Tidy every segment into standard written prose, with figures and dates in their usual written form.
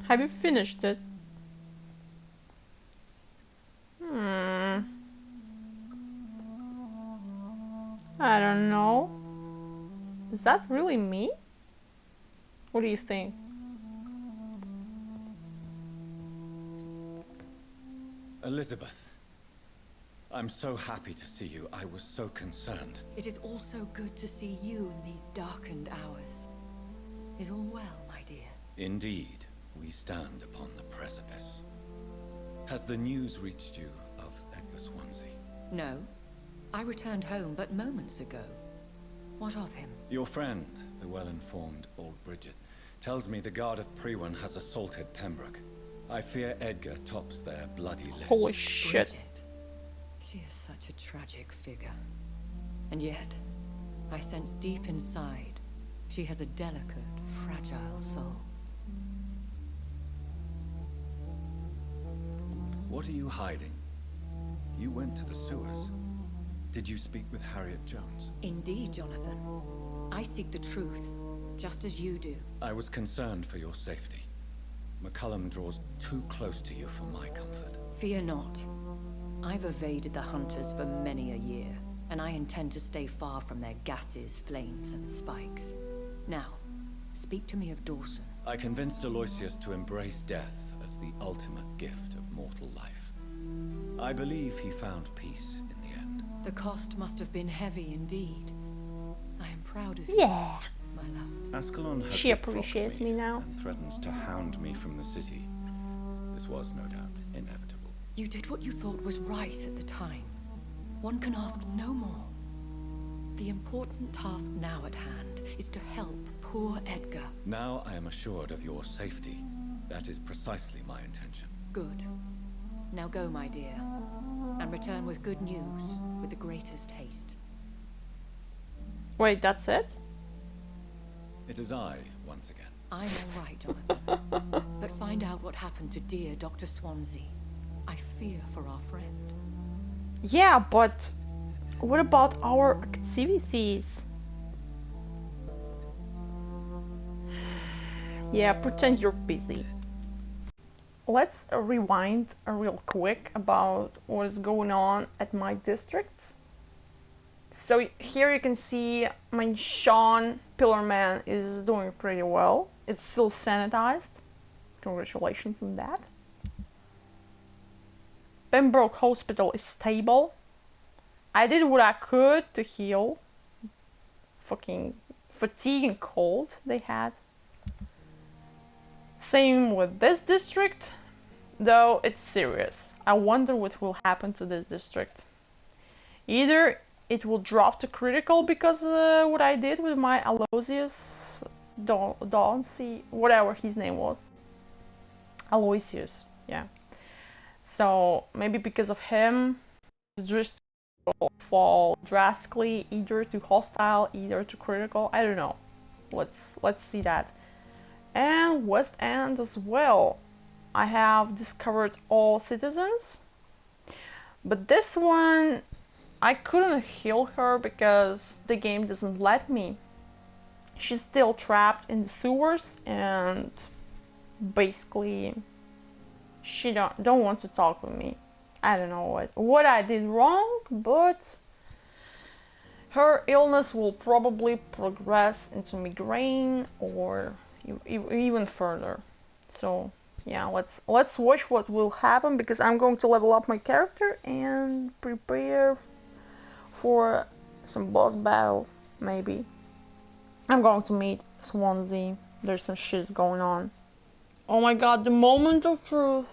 Have you finished it? I don't know. Is that really me? What do you think? Elizabeth, I'm so happy to see you. I was so concerned. It is also good to see you in these darkened hours. Is all well, my dear? Indeed, we stand upon the precipice. Has the news reached you of Edgar Swansea? No. I returned home but moments ago. What of him? Your friend, the well-informed old Bridget, tells me the Guard of Priwen has assaulted Pembroke. I fear Edgar tops their bloody list. Holy shit. Bridget. She is such a tragic figure. And yet, I sense deep inside, she has a delicate, fragile soul. What are you hiding? You went to the sewers. Did you speak with Harriet Jones? Indeed, Jonathan. I seek the truth, just as you do. I was concerned for your safety. McCullum draws too close to you for my comfort. Fear not. I've evaded the hunters for many a year, and I intend to stay far from their gases, flames, and spikes. Now, speak to me of Dawson. I convinced Aloysius to embrace death as the ultimate gift of mortal life. I believe he found peace in the end. The cost must have been heavy indeed. I am proud of you, Yeah. my love. Ascalon has She defrocked appreciates me now. and threatens to hound me from the city. This was no doubt inevitable. You did what you thought was right at the time. One can ask no more. The important task now at hand is to help poor Edgar. Now I am assured of your safety. That is precisely my intention. Good. Now go, my dear, and return with good news with the greatest haste. Wait, that's it? It is I, once again. I'm all right, Jonathan. But find out what happened to dear Dr. Swansea. I fear for our friend. Yeah, but what about our activities? Yeah, pretend you're busy. Let's rewind real quick about what is going on at my districts. So here you can see my Sean Pillarman is doing pretty well. It's still sanitized. Congratulations on that. Pembroke Hospital is stable. I did what I could to heal. Fucking fatigue and cold they had. Same with this district, though it's serious. I wonder what will happen to this district. Either it will drop to critical because what I did with my Aloysius Dauncey, whatever his name was. Aloysius, yeah. So maybe because of him, the district will fall drastically, either to hostile, either to critical. I don't know. Let's see that. And West End as well. I have discovered all citizens, but this one I couldn't heal her because the game doesn't let me. She's still trapped in the sewers and basically she don't want to talk with me. I don't know what I did wrong, but her illness will probably progress into migraine or even further. So yeah, let's watch what will happen, because I'm going to level up my character and prepare for some boss battle. Maybe I'm going to meet Swansea. There's some shit going on. Oh my god, the moment of truth.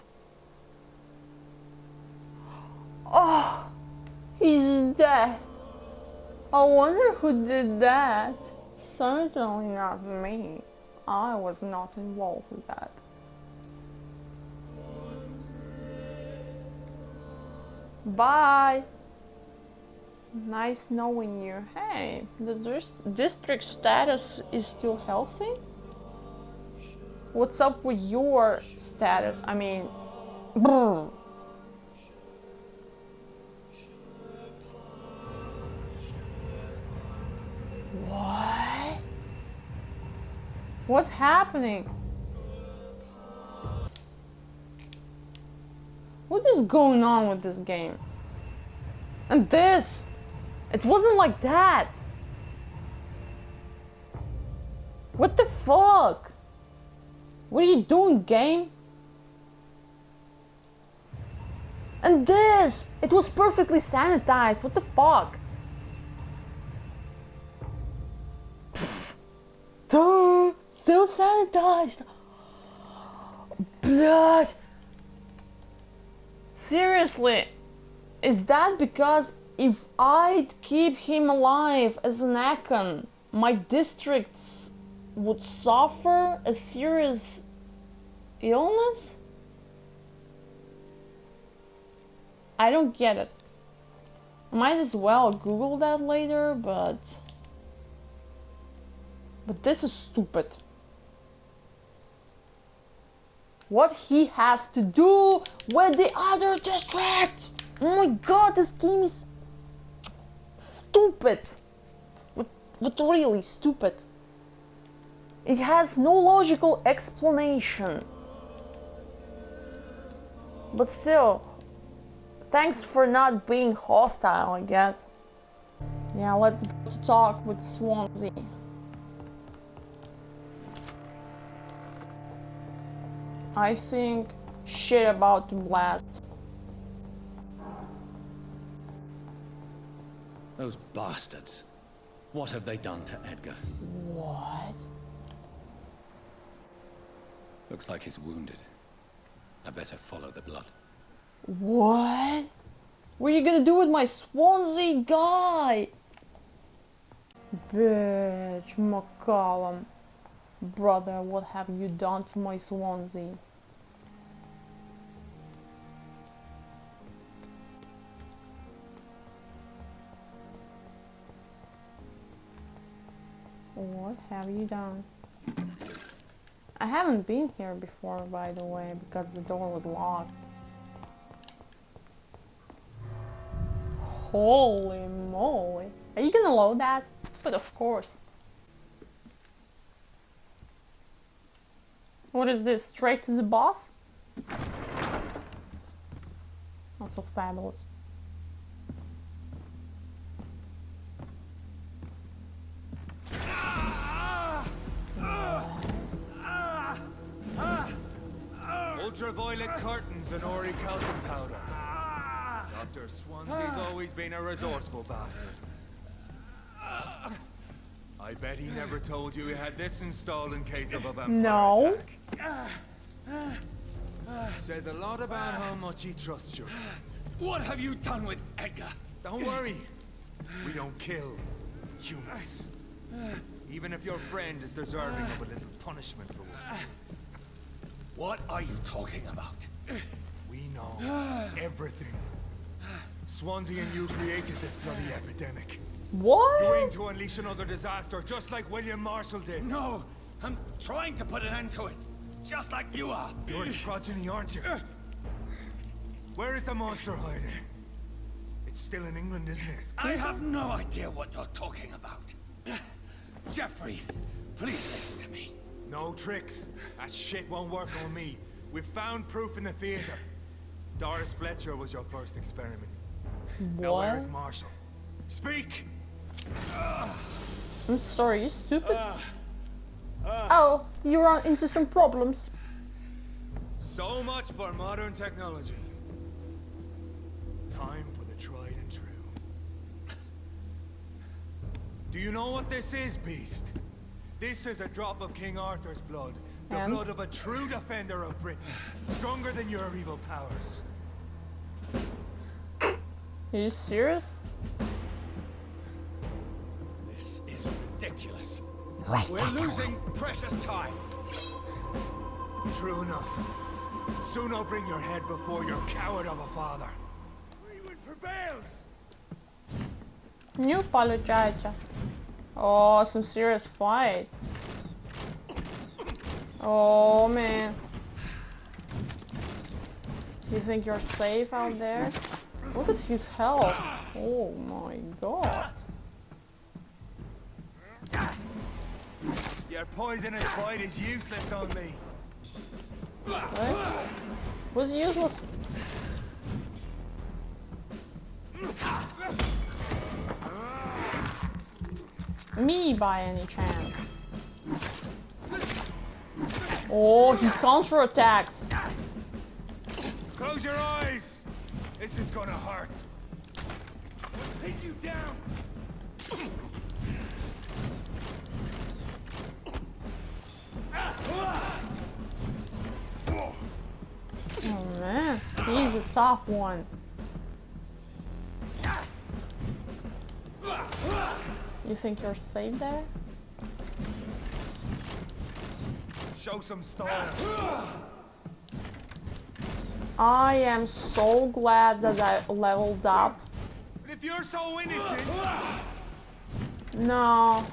Oh, he's dead. I wonder who did that. Certainly not me. I was not involved with that. Bye. Nice knowing you. Hey, the district status is still healthy? What's up with your status? I mean, brr. What? What's happening? is going on with this game? And this! It wasn't like that! What the fuck? What are you doing, game? And this! It was perfectly sanitized, what the fuck? Duh! Still sanitized! Blood! Seriously, is that because if I'd keep him alive as an icon, my districts would suffer a serious illness? I don't get it. I might as well Google that later, but this is stupid. What he has to do with the other district? Oh my god, this game is stupid. But really stupid. It has no logical explanation. But still, thanks for not being hostile, I guess. Yeah, let's go to talk with Swansea. I think shit about to blast. Those bastards. What have they done to Edgar? What? Looks like he's wounded. I better follow the blood. What? What are you gonna do with my Swansea guy? Bitch, McCullum. Brother, what have you done to my Swansea? What have you done? I haven't been here before, by the way, because the door was locked. Holy moly. Are you gonna load that? But of course. What is this? Straight to the boss? Not so fabulous. Ultraviolet curtains and orichalcum powder. Dr. Swansea's always been a resourceful bastard. I bet he never told you he had this installed in case of a vampire attack. Says a lot about how much he trusts you. What have you done with Edgar? Don't worry. We don't kill humans. Even if your friend is deserving of a little punishment for what. What are you talking about? We know everything. Swansea and you created this bloody epidemic. What? You aim to unleash another disaster, just like William Marshall did. No, I'm trying to put an end to it, just like you are. You're its progeny, aren't you? Where is the monster hiding? It's still in England, isn't it? I have no idea what you're talking about. Jeffrey, please listen to me. No tricks. That shit won't work on me. We've found proof in the theater. Doris Fletcher was your first experiment. Now where is Marshall? Speak! I'm sorry, you stupid. Oh, you run into some problems. So much for modern technology. Time for the tried and true. Do you know what this is, Beast? This is a drop of King Arthur's blood. The blood of a true defender of Britain. Stronger than your evil powers. Are you serious? This is ridiculous. We're losing precious time. True enough. Soon I'll bring your head before your coward of a father. Freewood prevails! Не получается. Oh, some serious fight. Oh man. You think you're safe out there? Look at his health. Oh my god. Your poisonous bite is useless on me. What? Was useless? Me by any chance? Oh, he counterattacks. Close your eyes. This is gonna hurt. Take you down. Oh man, he's a tough one. You think you're safe there? Show some style. I am so glad that I leveled up. But if you're so innocent, No.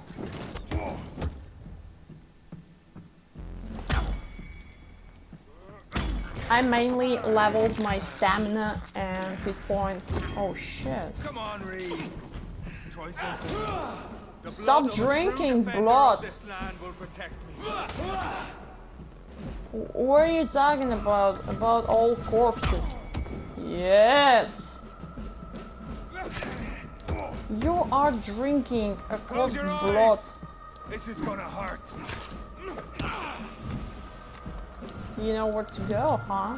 I mainly leveled my stamina and hit points. Oh shit. come on, Reed. Try something else. The Stop blood of a true drinking defender blood. of this land will protect me. What are you talking about? About all corpses? Yes! You are drinking a Close corpse your blood. eyes. This is gonna hurt. You know where to go, huh?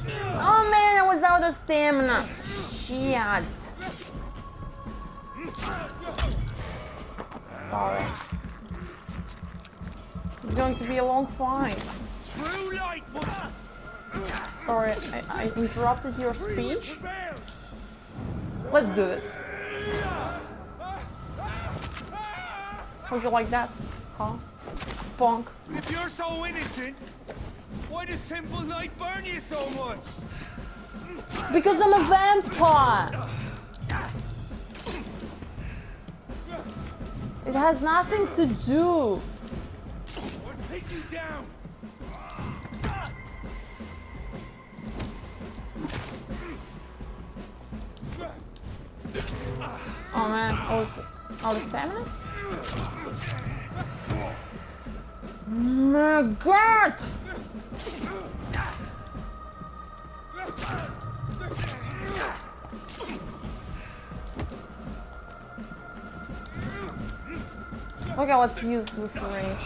Oh man, I was out of stamina. Shit. Sorry. It's going to be a long fight. True light will Sorry, I interrupted your speech. Let's do this. How'd you like that? Huh? Punk. If you're so innocent, why does simple light burn you so much? Because I'm a vampire! It has nothing to do. I'll take you down. Oh man, I was out of stamina? My god! Okay, let's use the syringe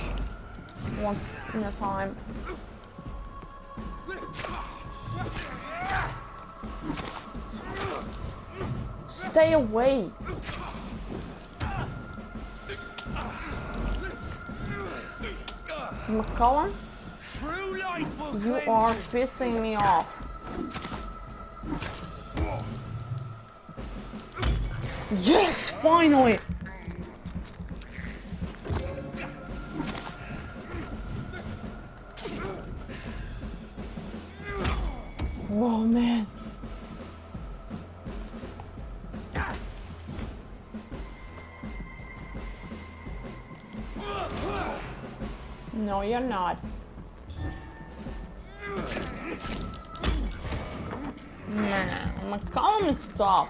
once in a time. Stay away! McCullum, True light will you cleanse are you. pissing me off. Yes, finally! Whoa, man. No, you're not. Man, McCullum is tough.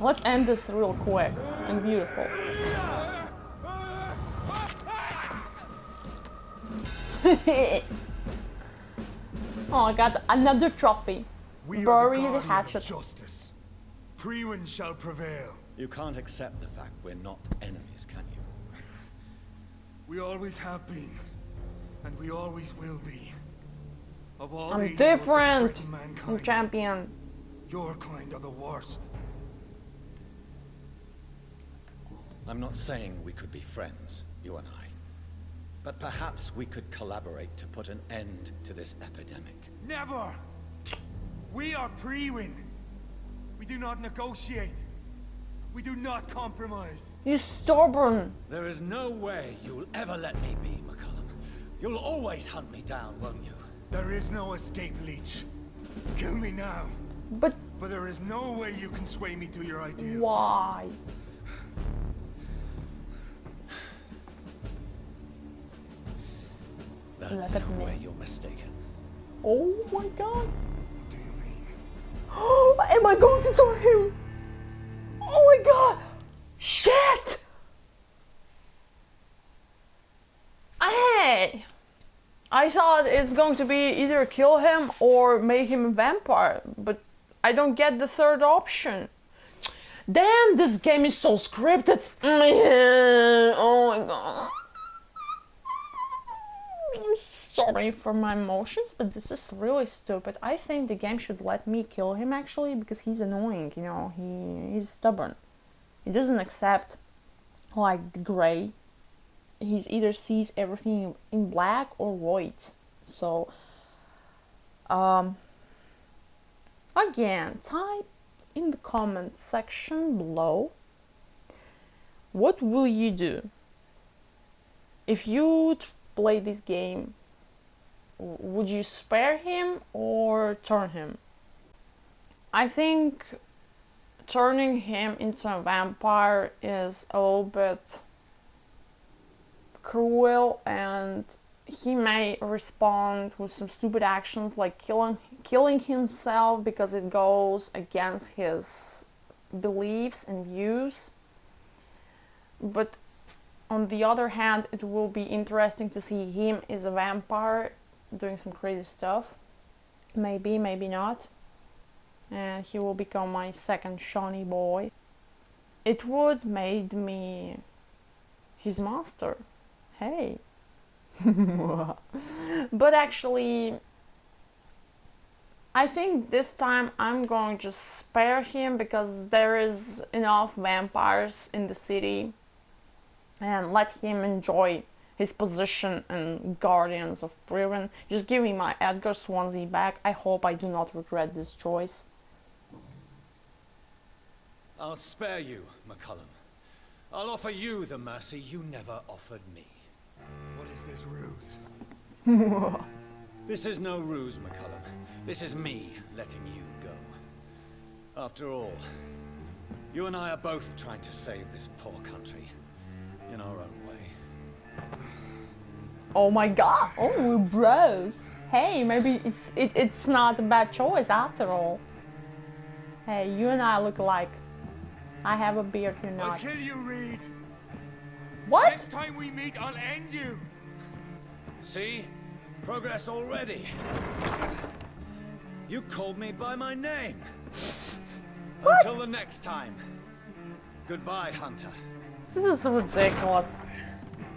Let's end this real quick and beautiful. Oh, I got another trophy. We Bury are the the guardian hatchet. of justice. Priwen shall prevail. You can't accept the fact we're not enemies, can you? We always have been, and we always will be. Of all the I'm evils that different, threaten I'm mankind, champion. your kind are the worst. I'm not saying we could be friends, you and I. But perhaps we could collaborate to put an end to this epidemic. Never! We are Priwen. We do not negotiate. We do not compromise. You stubborn. There is no way you'll ever let me be, McCullum. You'll always hunt me down, won't you? There is no escape, Leech. Kill me now, But for there is no way you can sway me to your ideals. why? That's Look at me. where you're mistaken. Oh my god. What do you mean? Am I going to tell him? Oh my god! Shit! Hey! I thought it's going to be either kill him or make him a vampire, but I don't get the third option. Damn, this game is so scripted. Oh my god. I'm sorry for my emotions, but this is really stupid. I think the game should let me kill him actually, because he's annoying, you know, he's stubborn. He doesn't accept like the gray. He's either sees everything in black or white. So again, type in the comment section below, what will you do if you'd play this game? Would you spare him or turn him? I think turning him into a vampire is a little bit cruel, and he may respond with some stupid actions like killing himself because it goes against his beliefs and views. But on the other hand, it will be interesting to see him as a vampire doing some crazy stuff. Maybe, maybe not. And he will become my second Shawnee boy. It would make me his master. Hey. But actually, I think this time I'm going to just spare him because there is enough vampires in the city, and let him enjoy his position and Guardians of Priwen. Just give me my Edgar Swansea back. I hope I do not regret this choice. I'll spare you, McCullum. I'll offer you the mercy you never offered me. What is this ruse? This is no ruse, McCullum. This is me letting you go. After all, you and I are both trying to save this poor country in our own way. Oh my god, oh, we're bros. Hey, maybe it's not a bad choice after all. Hey, you and I look alike. I have a beard, you're not. I'll kill you, Reed. What? Next time we meet, I'll end you. See? Progress already. You called me by my name. What? Until the next time. Goodbye, Hunter. This is ridiculous.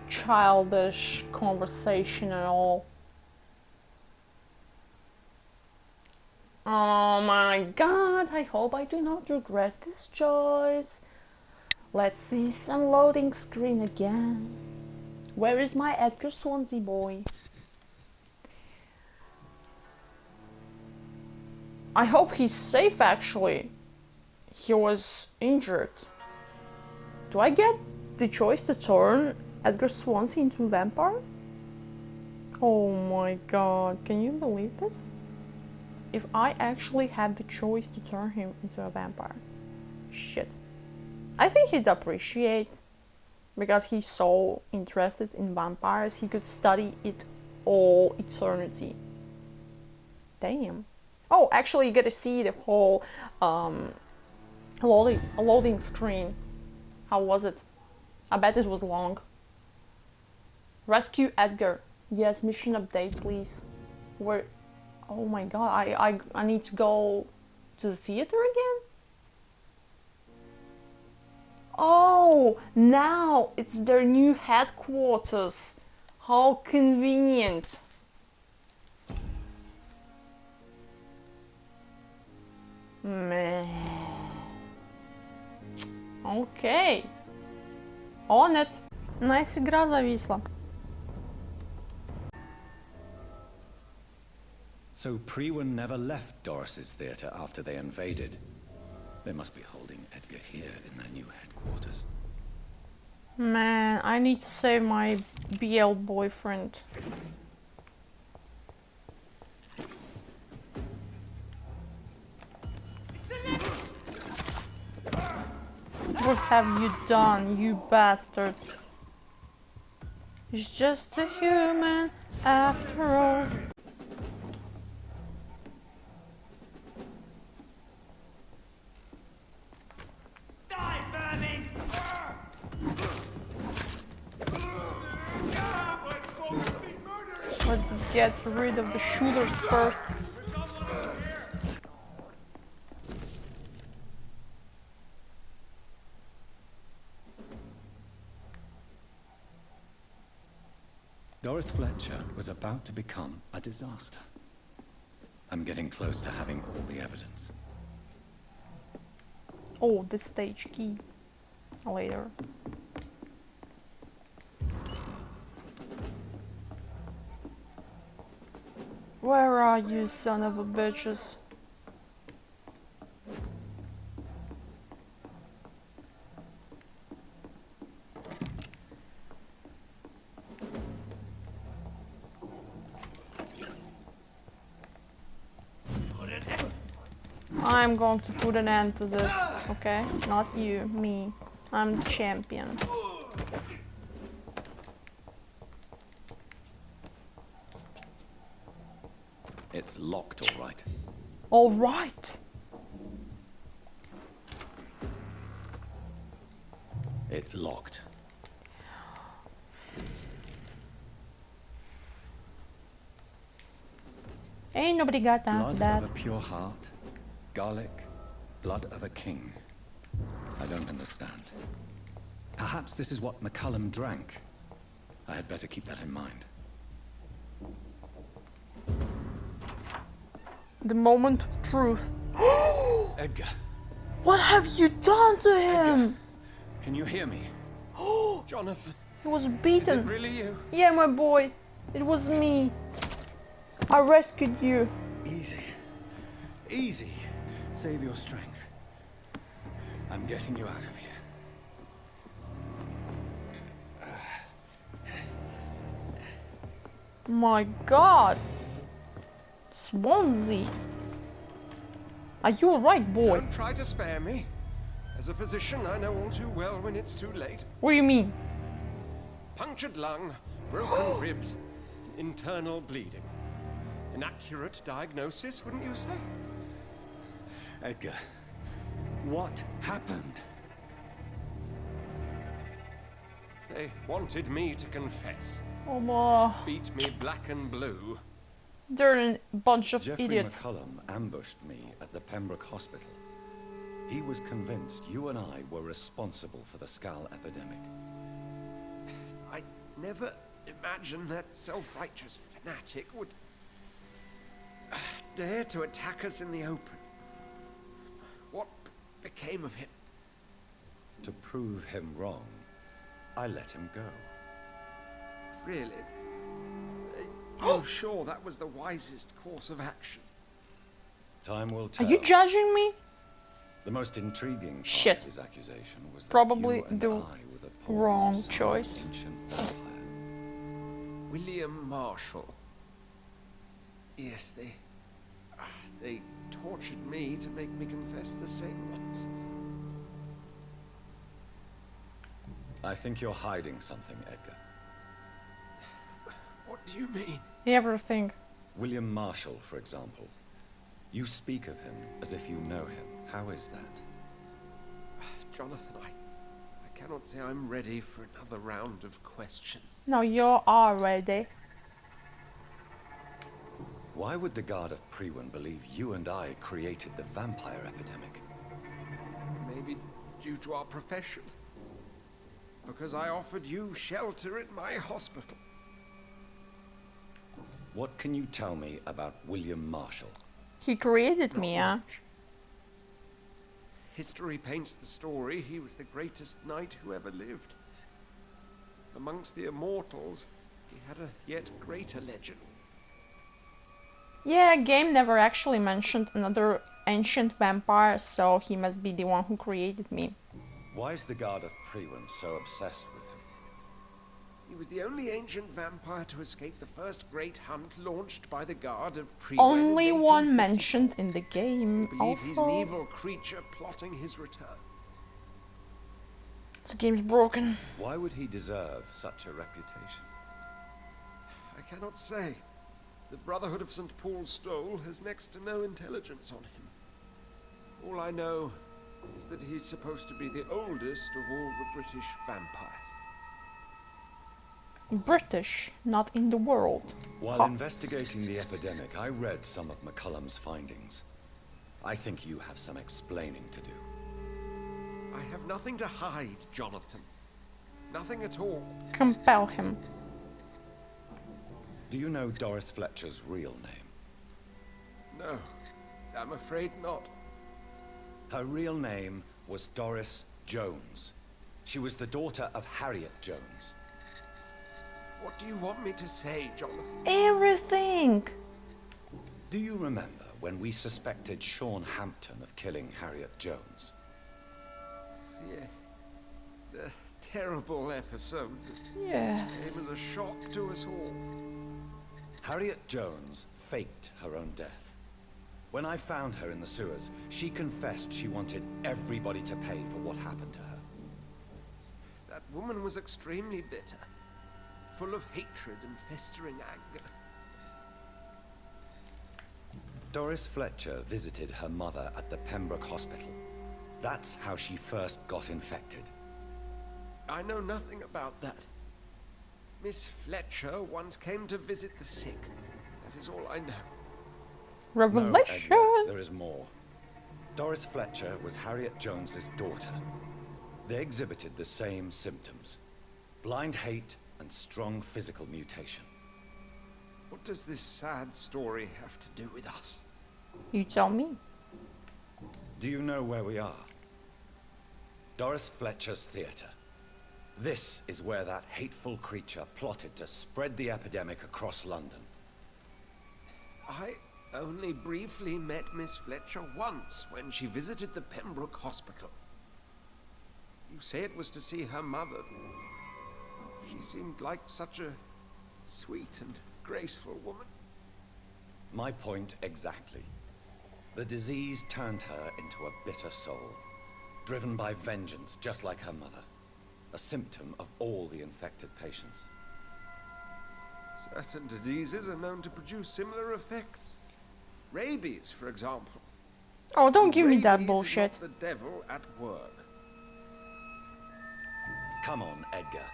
Childish conversation and all. Oh my god, I hope I do not regret this choice. Let's see some loading screen again. Where is my Edgar Swansea boy? I hope he's safe actually. He was injured. Do I get the choice to turn Edgar Swansea into a vampire? Oh my god, can you believe this? If I actually had the choice to turn him into a vampire. Shit. I think he'd appreciate, because he's so interested in vampires, he could study it all eternity. Damn. Oh, actually you get to see the whole loading screen. How was it? I bet it was long. Rescue Edgar. Yes, mission update please. Where? Oh my god, I need to go to the theater again? Oh, now it's their new headquarters. How convenient. Man. Окей. On it. Nice игра зависла. So Priwen never left Doris's theater after they invaded. They must be holding Edgar here in their new headquarters. Man, I need to save my BL boyfriend. What have you done, you bastard? He's just a human after all. Die, vermin! Let's get rid of the shooters first. Doris Fletcher was about to become a disaster. I'm getting close to having all the evidence. Oh, the stage key. Later. Where are you, son of a bitches? I'm going to put an end to this, okay? Not you, me. I'm the champion. It's locked, all right. All right. It's locked. Ain't nobody got time for Blood that. of a pure heart, garlic, blood of a king. I don't understand. Perhaps this is what McCullum drank. I had better keep that in mind. The moment of truth. Edgar. What have you done to him? Edgar, can you hear me? Jonathan. He was Is it beaten. really you? Yeah, my boy. It was me. I rescued you. Easy. Easy. Save your strength. I'm getting you out of here. My God. Swansea. Are you alright, boy? Don't try to spare me. As a physician, I know all too well when it's too late. What do you mean? Punctured lung, broken ribs, internal bleeding. An accurate diagnosis, wouldn't you say? Edgar, what happened? They wanted me to confess. Oh, boy. Beat me black and blue. They're a bunch of Jeffrey idiots. McCullum ambushed me at the Pembroke Hospital. He was convinced you and I were responsible for the Skal epidemic. I never imagined that self-righteous fanatic would dare to attack us in the open. What became of him? To prove him wrong, I let him go. Really? Are you sure that was the wisest course of action? Time will Are tell. you judging me? The most intriguing part Shit. of his accusation was that Probably you and the I were the pawns wrong of some choice. ancient vampire. William Marshall. Yes, they tortured me to make me confess the same nonsense. I think you're hiding something, Edgar. What do you mean? Everything. William Marshall, for example. You speak of him as if you know him. How is that? Jonathan, I cannot say I'm ready for another round of questions. No, you are ready. Why would the Guard of Priwen believe you and I created the vampire epidemic? Maybe due to our profession. Because I offered you shelter in my hospital. What can you tell me about William Marshall? He created me, Not huh? much. History paints the story he was the greatest knight who ever lived. Amongst the immortals, he had a yet greater legend. Yeah, game never actually mentioned another ancient vampire, so he must be the one who created me. Why is the Guard of Priwen so obsessed with him? He was the only ancient vampire to escape the first great hunt launched by the Guard of Priwen. Only in one 1854. mentioned in the game. I believe he's an Also, evil creature plotting his return. this game's broken. Why would he deserve such a reputation? I cannot say. The Brotherhood of St. Paul's Stole has next to no intelligence on him. All I know is that he's supposed to be the oldest of all the British vampires. British, not in the world. While investigating the epidemic, I read some of McCullum's findings. I think you have some explaining to do. I have nothing to hide, Jonathan. Nothing at all. Compel him. Do you know Doris Fletcher's real name? No, I'm afraid not. Her real name was Doris Jones. She was the daughter of Harriet Jones. What do you want me to say, Jonathan? Everything! Do you remember when we suspected Sean Hampton of killing Harriet Jones? Yes. The terrible episode that Yes. came as a shock to us all. Harriet Jones faked her own death. When I found her in the sewers, she confessed she wanted everybody to pay for what happened to her. That woman was extremely bitter, full of hatred and festering anger. Doris Fletcher visited her mother at the Pembroke Hospital. That's how she first got infected. I know nothing about that. Miss Fletcher once came to visit the sick. That is all I know. No, Revelation! Edgar, there is more. Doris Fletcher was Harriet Jones's daughter. They exhibited the same symptoms: blind hate and strong physical mutation. What does this sad story have to do with us? You tell me. Do you know where we are? Doris Fletcher's theater. This is where that hateful creature plotted to spread the epidemic across London. I only briefly met Miss Fletcher once when she visited the Pembroke Hospital. You say it was to see her mother. She seemed like such a sweet and graceful woman. My point exactly. The disease turned her into a bitter soul, driven by vengeance just like her mother. A symptom of all the infected patients. Certain diseases are known to produce similar effects. Rabies, for example. Oh, don't give me that Rabies is bullshit. not the devil at work. Come on, Edgar.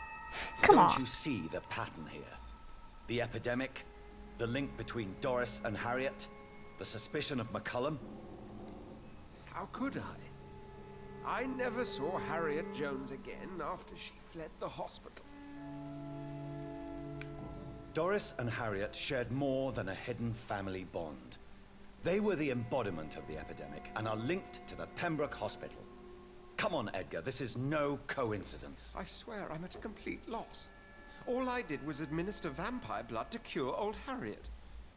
Come Don't on. you see the pattern here? The epidemic, the link between Doris and Harriet, the suspicion of McCullum. How could I? I never saw Harriet Jones again after she fled the hospital. Doris and Harriet shared more than a hidden family bond. They were the embodiment of the epidemic and are linked to the Pembroke Hospital. Come on, Edgar, this is no coincidence. I swear I'm at a complete loss. All I did was administer vampire blood to cure old Harriet.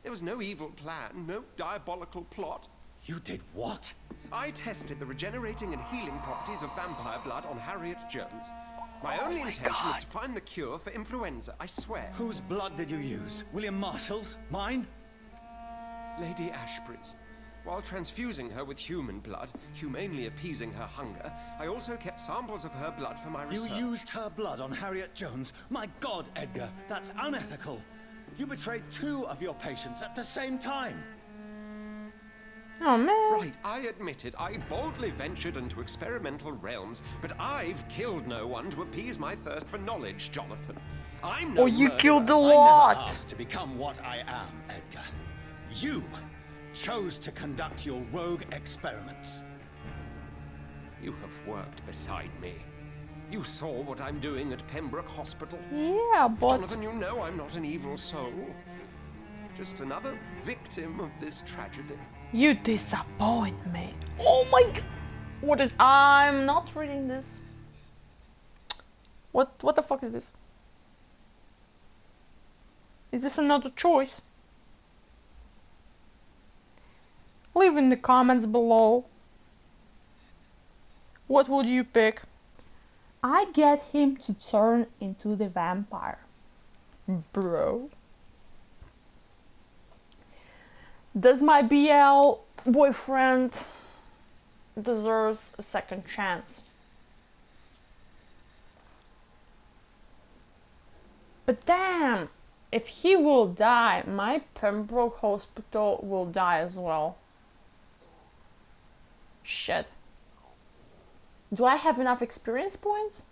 There was no evil plan, no diabolical plot. You did what? I tested the regenerating and healing properties of vampire blood on Harriet Jones. My only intention was to find the cure for influenza, I swear. Whose blood did you use? William Marshall's? Mine? Lady Ashbury's. While transfusing her with human blood, humanely appeasing her hunger, I also kept samples of her blood for my research. You used her blood on Harriet Jones? My God, Edgar, that's unethical. You betrayed 2 of your patients at the same time. Oh man. Right, I admit it. I boldly ventured into experimental realms, but I've killed no one to appease my thirst for knowledge, Jonathan. I'm no Oh, you murderer. killed a I lot. never asked to become what I am, Edgar. You chose to conduct your rogue experiments. You have worked beside me. You saw what I'm doing at Pembroke Hospital. Yeah, but Jonathan, you know I'm not an evil soul. Just another victim of this tragedy. you disappoint me. Oh my god. What is... I'm not reading this. What the fuck is this? Is this another choice? Leave in the comments below. What would you pick? I get him to turn into the vampire. Bro. Does my BL boyfriend deserves a second chance? But damn, if he will die, my Pembroke Hospital will die as well. Shit. Do I have enough experience points?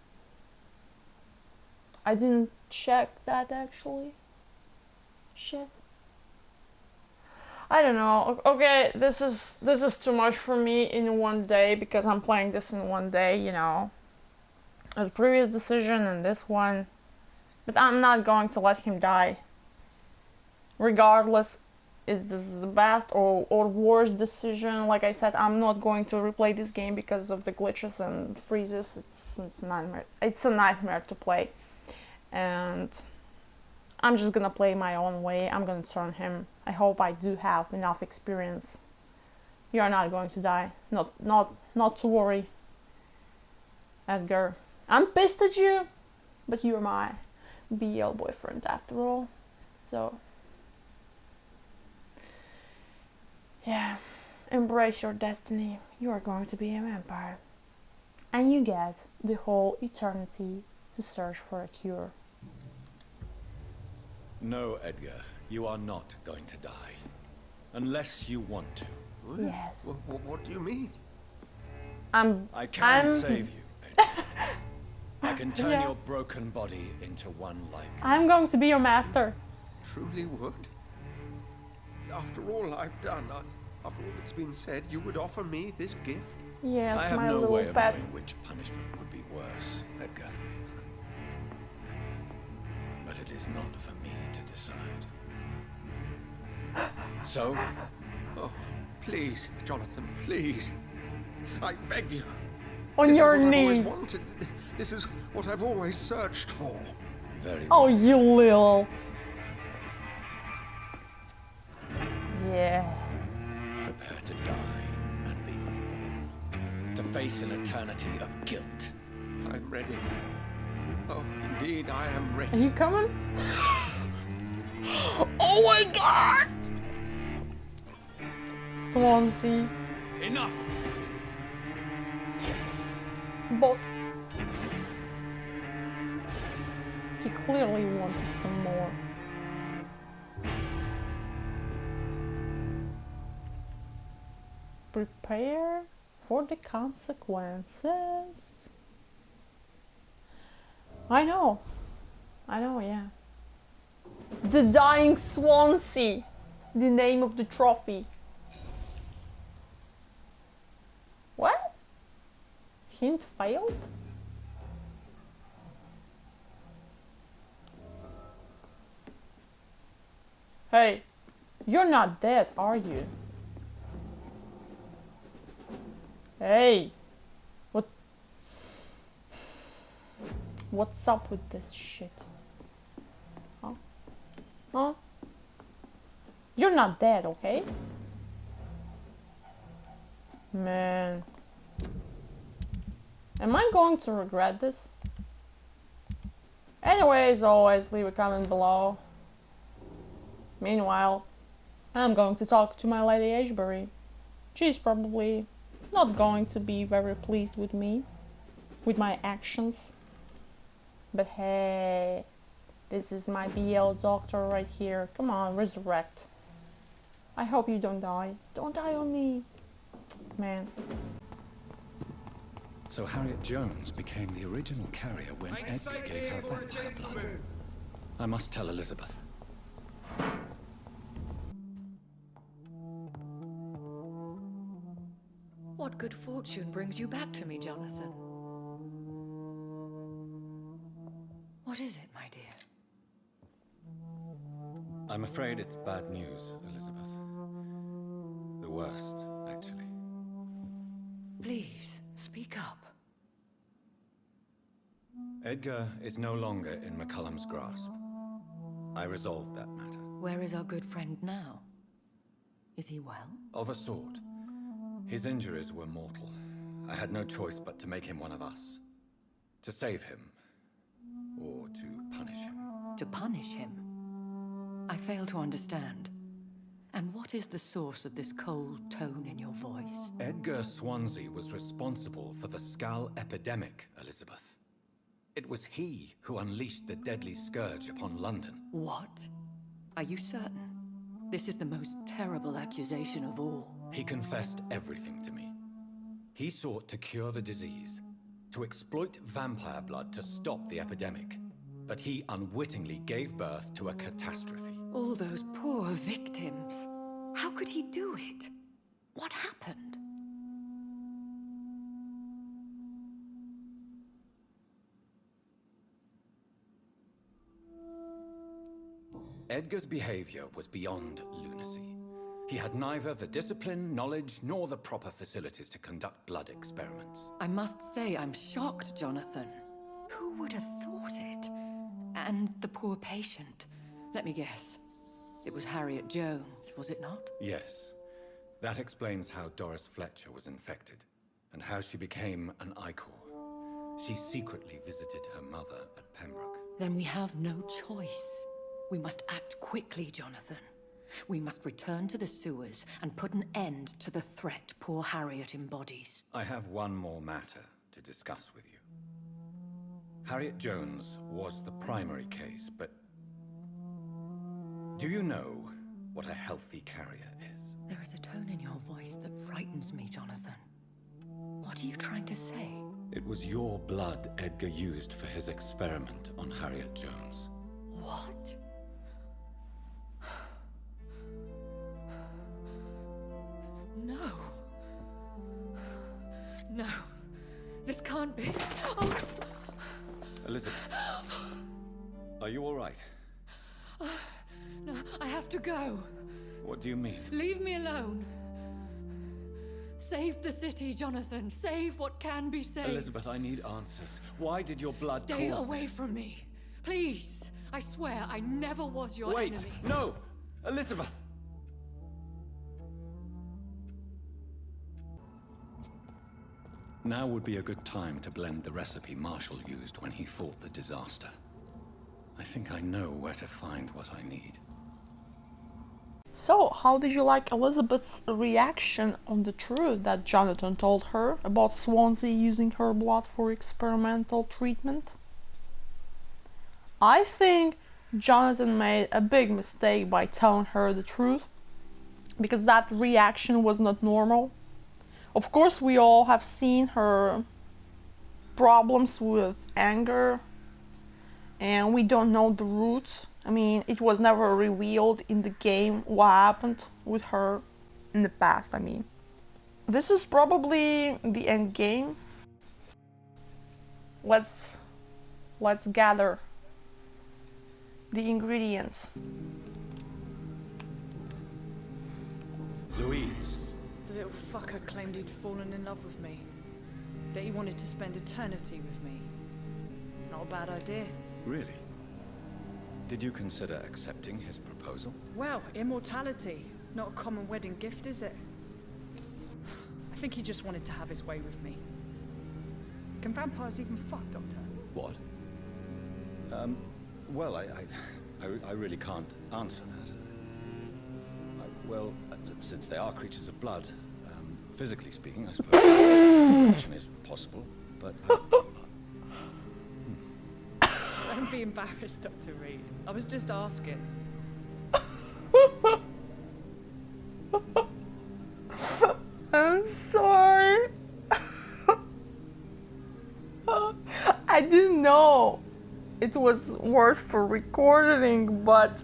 I didn't check that actually. Shit. I don't know. Okay, this is too much for me in one day because I'm playing this in one day, you know. The previous decision and this one. But I'm not going to let him die. regardless, is this the best or worst decision. Like I said, I'm not going to replay this game because of the glitches and freezes. It's a nightmare. It's a nightmare to play, and I'm just gonna play my own way. I'm gonna turn him. I hope I do have enough experience. You are not going to die. Not to worry, Edgar. I'm pissed at you, but you're my BL boyfriend after all. So yeah, embrace your destiny. You are going to be a vampire, and you get the whole eternity to search for a cure. No, Edgar, you are not going to die. Unless you want to. Yes. What do you mean? I can save you, Edgar. I can turn your broken body into one like me. I'm going to be your master. Truly would? After all I've done, after all that's been said, you would offer me this gift? Yes, I have my no little way of pet. knowing which punishment would be worse, Edgar. But it is not for me to decide. So? Oh, please, Jonathan, please. I beg you. On This your is what I've always knees. wanted. This is what I've always searched for. Very Oh, well. you little. Yes. Prepare to die and be reborn. To face an eternity of guilt. I'm ready. Oh, indeed, I am Are ready. you coming? Oh my god! Swansea. Enough! But he clearly wanted some more. Prepare for the consequences. I know, yeah. The Dying Swansea, the name of the trophy. What? Hint failed? Hey, you're not dead, are you? Hey, what's up with this shit? Huh? Huh? You're not dead, okay? Man. Am I going to regret this? Anyways, always leave a comment below. Meanwhile, I'm going to talk to my Lady Ashbury. She's probably not going to be very pleased with me, with my actions. But hey, this is my BL doctor right here. Come on, resurrect. I hope you don't die. Don't die on me. Man. So Harriet Jones became the original carrier when Edgar gave her vampire blood. I must tell Elizabeth. What good fortune brings you back to me, Jonathan? What is it, my dear? I'm afraid it's bad news, Elizabeth. The worst, actually. Please, speak up. Edgar is no longer in McCullum's grasp. I resolved that matter. Where is our good friend now? Is he well? Of a sort. His injuries were mortal. I had no choice but to make him one of us. To save him. Or to punish him. To punish him? I fail to understand. And what is the source of this cold tone in your voice? Edgar Swansea was responsible for the Skull epidemic, Elizabeth. It was he who unleashed the deadly scourge upon London. What? Are you certain? This is the most terrible accusation of all. He confessed everything to me. He sought to cure the disease, to exploit vampire blood to stop the epidemic. But he unwittingly gave birth to a catastrophe. All those poor victims. How could he do it? What happened? Edgar's behavior was beyond lunacy. He had neither the discipline, knowledge, nor the proper facilities to conduct blood experiments. I must say I'm shocked, Jonathan. Who would have thought it? And the poor patient. Let me guess. It was Harriet Jones, was it not? Yes. That explains how Doris Fletcher was infected, and how she became an Ichor. She secretly visited her mother at Pembroke. Then we have no choice. We must act quickly, Jonathan. We must return to the sewers and put an end to the threat poor Harriet embodies. I have one more matter to discuss with you. Harriet Jones was the primary case, but do you know what a healthy carrier is? There is a tone in your voice that frightens me, Jonathan. What are you trying to say? It was your blood Edgar used for his experiment on Harriet Jones. What? No. No. This can't be. Oh. Elizabeth, are you all right? No, I have to go. What do you mean? Leave me alone. Save the city, Jonathan. Save what can be saved. Elizabeth, I need answers. Why did your blood Stay cause away this? from me. Please. I swear I never was your Wait! enemy. No! Elizabeth! Now would be a good time to blend the recipe Marshall used when he fought the disaster. I think I know where to find what I need. So, how did you like Elizabeth's reaction on the truth that Jonathan told her about Swansea using her blood for experimental treatment? I think Jonathan made a big mistake by telling her the truth, because that reaction was not normal. Of course, we all have seen her problems with anger, and we don't know the roots. I mean, it was never revealed in the game what happened with her in the past. I mean, this is probably the end game. Let's gather the ingredients. Louise. The little fucker claimed he'd fallen in love with me. That he wanted to spend eternity with me. Not a bad idea. Really? Did you consider accepting his proposal? Well, immortality. Not a common wedding gift, is it? I think he just wanted to have his way with me. Can vampires even fuck, Doctor? What? Well, I really can't answer that. Well, since they are creatures of blood, physically speaking, I suppose action is possible, but... Don't be embarrassed, Dr. Reed. I was just asking. I'm sorry. I didn't know it was worth for recording, but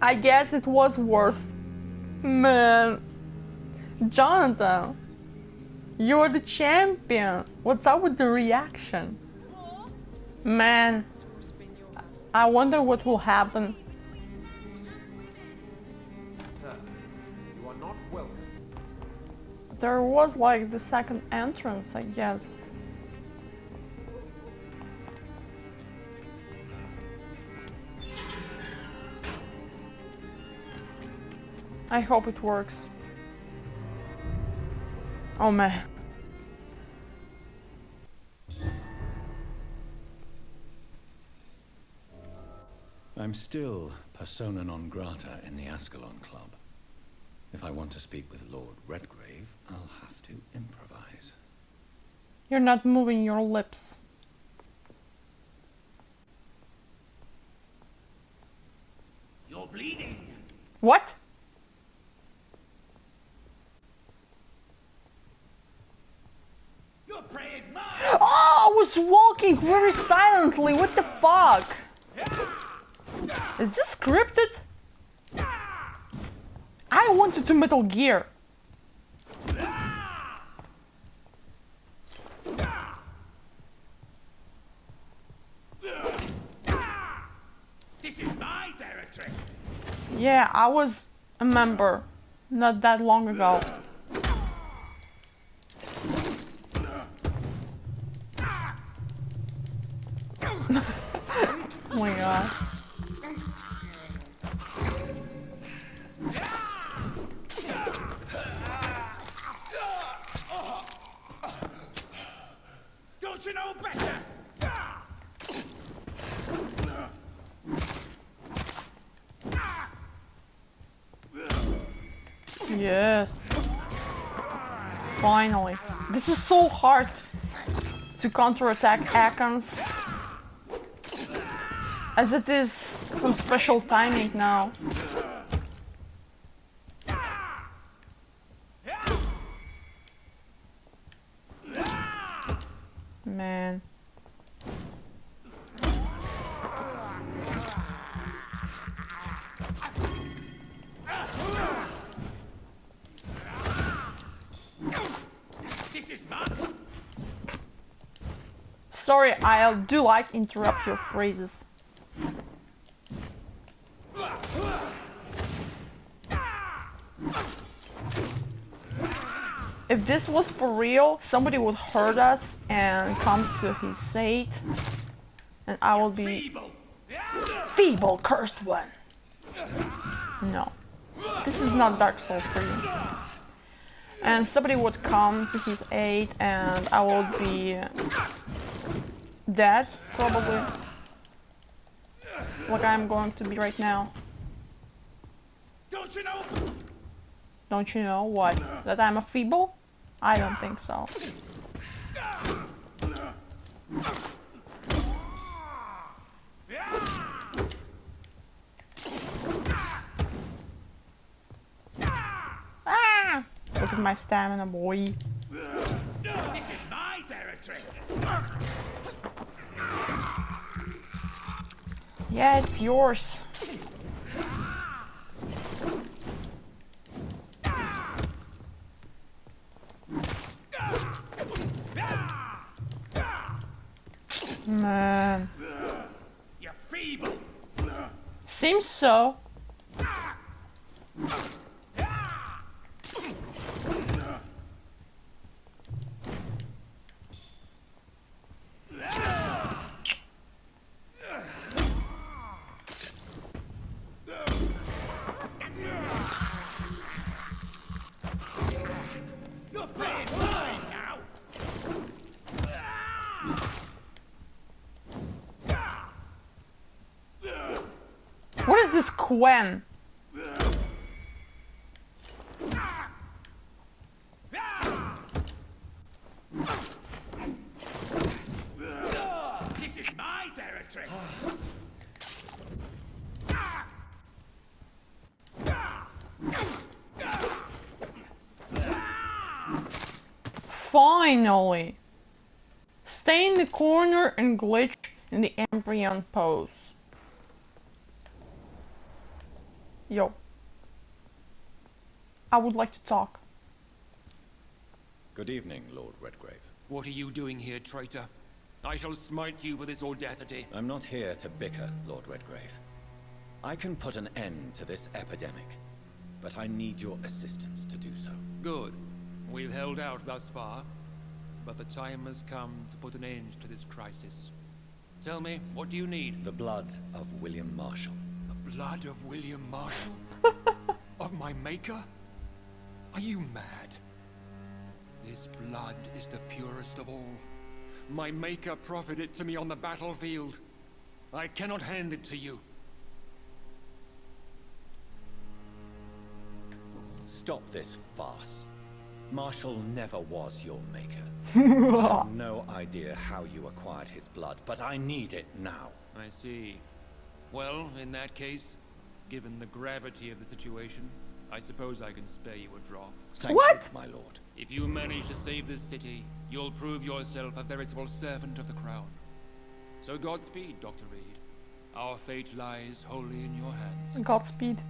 I guess it was worth. Man, Jonathan, you're the champion. What's up with the reaction? Man, I wonder what will happen. Sir, you are not welcome. There was like the second entrance, I guess. I hope it works. Oh man. I'm still persona non grata in the Ascalon Club. If I want to speak with Lord Redgrave, I'll have to improvise. You're not moving your lips. You're bleeding. What? Your prey is mine. Oh, I was walking very silently. What the fuck? Is this scripted? I wanted to Metal Gear. This is my territory. Yeah, I was a member not that long ago. Oh my god. Don't you know better? Yes. Finally. This is so hard to counterattack Akans. As it is some special timing now. Man. This is mine. Sorry, I do like interrupt your phrases. If this was for real, somebody would hurt us and come to his aid, and I will be feeble, cursed one. No, this is not Dark Souls for you. And somebody would come to his aid, and I would be dead, probably, like I'm going to be right now. Don't you know? Don't you know what? That I'm a feeble? I don't think so. Ah! Look at my stamina, boy. This is my territory. Yeah, it's yours. Man. You're feeble. Seems so. You're playing mine now. What is this Quen? This is my territory. Finally! Stay in the corner and glitch in the embryon pose. Yo. I would like to talk. Good evening, Lord Redgrave. What are you doing here, traitor? I shall smite you for this audacity. I'm not here to bicker, Lord Redgrave. I can put an end to this epidemic, but I need your assistance to do so. Good. We've held out thus far, but the time has come to put an end to this crisis. Tell me, what do you need? The blood of William Marshall. The blood of William Marshall? Of my maker? Are you mad? This blood is the purest of all. My maker proffered it to me on the battlefield. I cannot hand it to you. Stop this farce. Marshall never was your maker. I have no idea how you acquired his blood, but I need it now. I see. Well, in that case, given the gravity of the situation, I suppose I can spare you a drop. Thank What? you, my lord. If you manage to save this city, you'll prove yourself a veritable servant of the crown. So Godspeed, Dr. Reed. Our fate lies wholly in your hands. Godspeed.